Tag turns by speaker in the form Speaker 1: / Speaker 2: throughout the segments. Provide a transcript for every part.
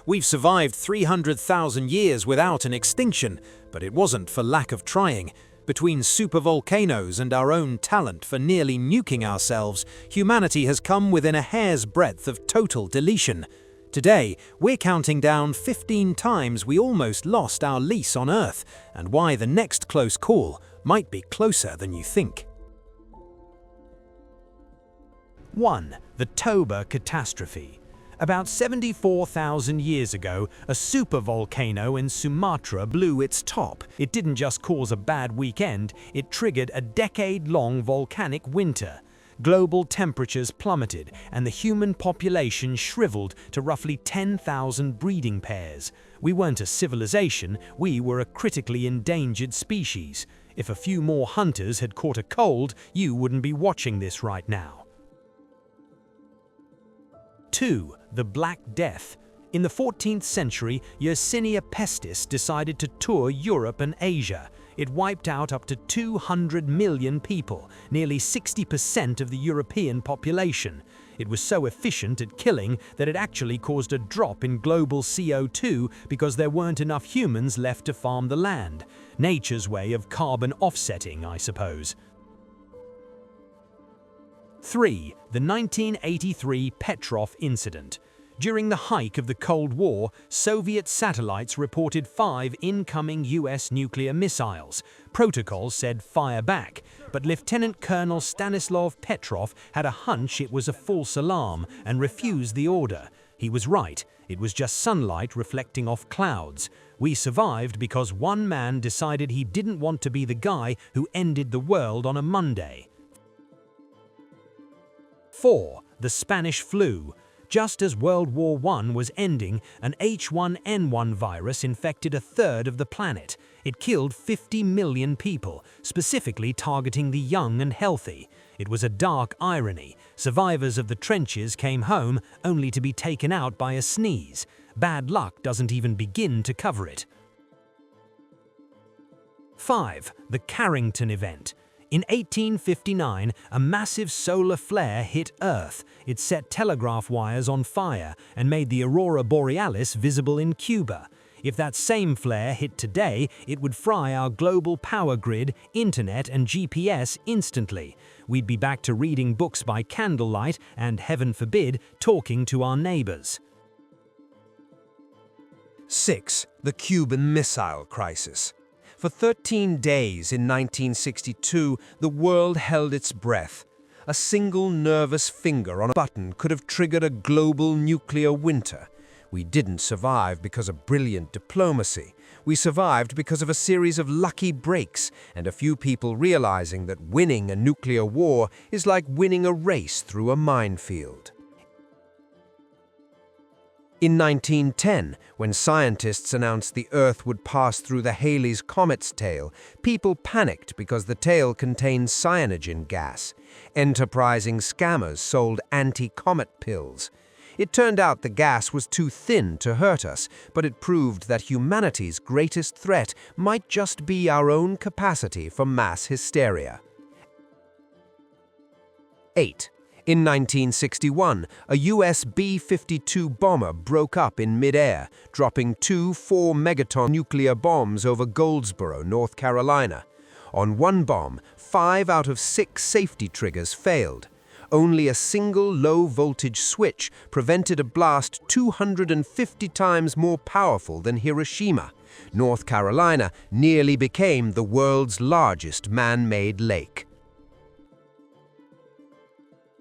Speaker 1: We've survived 300,000 years without an extinction, but it wasn't for lack of trying. Between supervolcanoes and our own talent for nearly nuking ourselves, humanity has come within a hair's breadth of total deletion. Today, we're counting down 15 times we almost lost our lease on Earth, and why the next close call might be closer than you think. 1. The Toba Catastrophe. About 74,000 years ago, a supervolcano in Sumatra blew its top. It didn't just cause a bad weekend, it triggered a decade-long volcanic winter. Global temperatures plummeted, and the human population shriveled to roughly 10,000 breeding pairs. We weren't a civilization, we were a critically endangered species. If a few more hunters had caught a cold, you wouldn't be watching this right now. 2. The Black Death. In the 14th century, Yersinia pestis decided to tour Europe and Asia. It wiped out up to 200 million people, nearly 60% of the European population. It was so efficient at killing that it actually caused a drop in global CO2 because there weren't enough humans left to farm the land. Nature's way of carbon offsetting, I suppose. 3. The 1983 Petrov Incident. During the height of the Cold War, Soviet satellites reported 5 incoming US nuclear missiles. Protocol said fire back, but Lieutenant Colonel Stanislav Petrov had a hunch it was a false alarm and refused the order. He was right, it was just sunlight reflecting off clouds. We survived because one man decided he didn't want to be the guy who ended the world on a Monday. 4. The Spanish Flu. Just as World War I was ending, an H1N1 virus infected a third of the planet. It killed 50 million people, specifically targeting the young and healthy. It was a dark irony. Survivors of the trenches came home only to be taken out by a sneeze. Bad luck doesn't even begin to cover it. 5. The Carrington Event. In 1859, a massive solar flare hit Earth. It set telegraph wires on fire and made the aurora borealis visible in Cuba. If that same flare hit today, it would fry our global power grid, internet, and GPS instantly. We'd be back to reading books by candlelight and, heaven forbid, talking to our neighbors.
Speaker 2: 6. The Cuban Missile Crisis. For 13 days in 1962, the world held its breath. A single nervous finger on a button could have triggered a global nuclear winter. We didn't survive because of brilliant diplomacy. We survived because of a series of lucky breaks and a few people realizing that winning a nuclear war is like winning a race through a minefield. In 1910, when scientists announced the Earth would pass through the Halley's Comet's tail, people panicked because the tail contained cyanogen gas. Enterprising scammers sold anti-comet pills. It turned out the gas was too thin to hurt us, but it proved that humanity's greatest threat might just be our own capacity for mass hysteria. 8. In 1961, a US B-52 bomber broke up in mid-air, dropping 2 4-megaton nuclear bombs over Goldsboro, North Carolina. On one bomb, 5 out of 6 safety triggers failed. Only a single low-voltage switch prevented a blast 250 times more powerful than Hiroshima. North Carolina nearly became the world's largest man-made lake.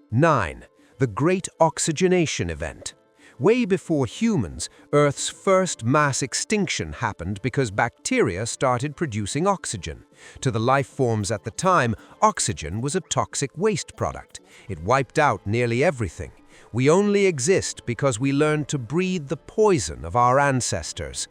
Speaker 2: 9. The Great Oxygenation Event. Way before humans, Earth's first mass extinction happened because bacteria started producing oxygen. To the life forms at the time, oxygen was a toxic waste product. It wiped out nearly everything. We only exist because we learned to breathe the poison of our ancestors.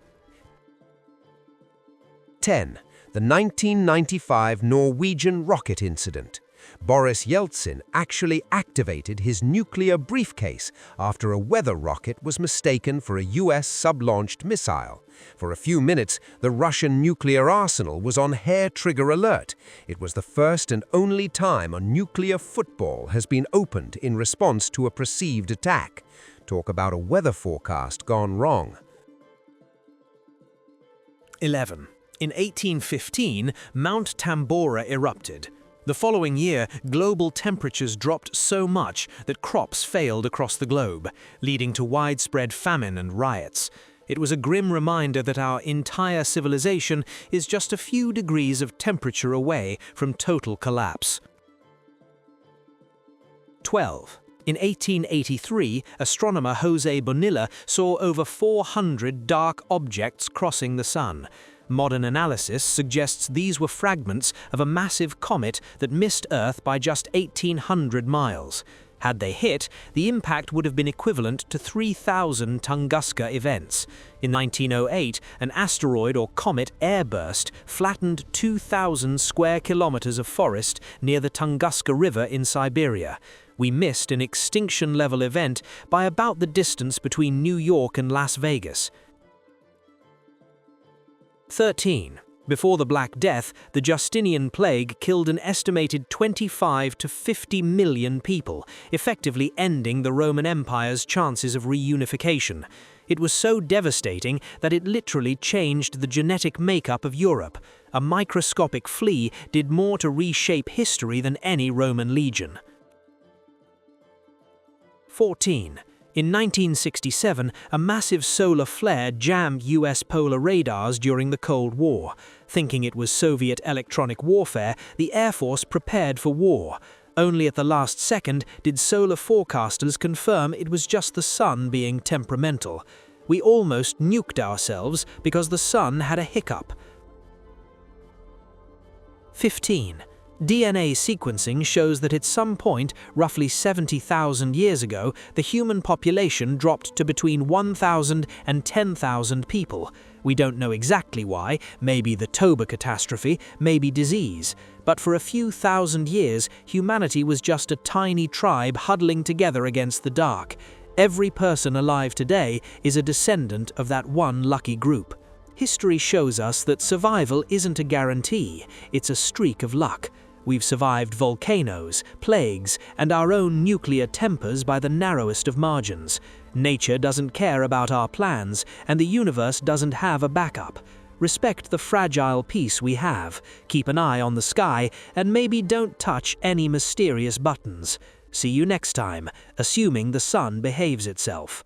Speaker 2: 10. The 1995 Norwegian rocket incident. Boris Yeltsin actually activated his nuclear briefcase after a weather rocket was mistaken for a US sub-launched missile. For a few minutes, the Russian nuclear arsenal was on hair-trigger alert. It was the first and only time a nuclear football has been opened in response to a perceived attack. Talk about a weather forecast gone wrong.
Speaker 1: 11. In 1815, Mount Tambora erupted. The following year, global temperatures dropped so much that crops failed across the globe, leading to widespread famine and riots. It was a grim reminder that our entire civilization is just a few degrees of temperature away from total collapse. 12. In 1883, astronomer José Bonilla saw over 400 dark objects crossing the Sun. Modern analysis suggests these were fragments of a massive comet that missed Earth by just 1,800 miles. Had they hit, the impact would have been equivalent to 3,000 Tunguska events. In 1908, an asteroid or comet airburst flattened 2,000 square kilometers of forest near the Tunguska River in Siberia. We missed an extinction-level event by about the distance between New York and Las Vegas. 13. Before the Black Death, the Justinian plague killed an estimated 25 to 50 million people, effectively ending the Roman Empire's chances of reunification. It was so devastating that it literally changed the genetic makeup of Europe. A microscopic flea did more to reshape history than any Roman legion. 14. In 1967, a massive solar flare jammed US polar radars during the Cold War. Thinking it was Soviet electronic warfare, the Air Force prepared for war. Only at the last second did solar forecasters confirm it was just the sun being temperamental. We almost nuked ourselves because the sun had a hiccup. 15. DNA sequencing shows that at some point, roughly 70,000 years ago, the human population dropped to between 1,000 and 10,000 people. We don't know exactly why, maybe the Toba catastrophe, maybe disease. But for a few thousand years, humanity was just a tiny tribe huddling together against the dark. Every person alive today is a descendant of that one lucky group. History shows us that survival isn't a guarantee, it's a streak of luck. We've survived volcanoes, plagues, and our own nuclear tempers by the narrowest of margins. Nature doesn't care about our plans, and the universe doesn't have a backup. Respect the fragile peace we have, keep an eye on the sky, and maybe don't touch any mysterious buttons. See you next time, assuming the sun behaves itself.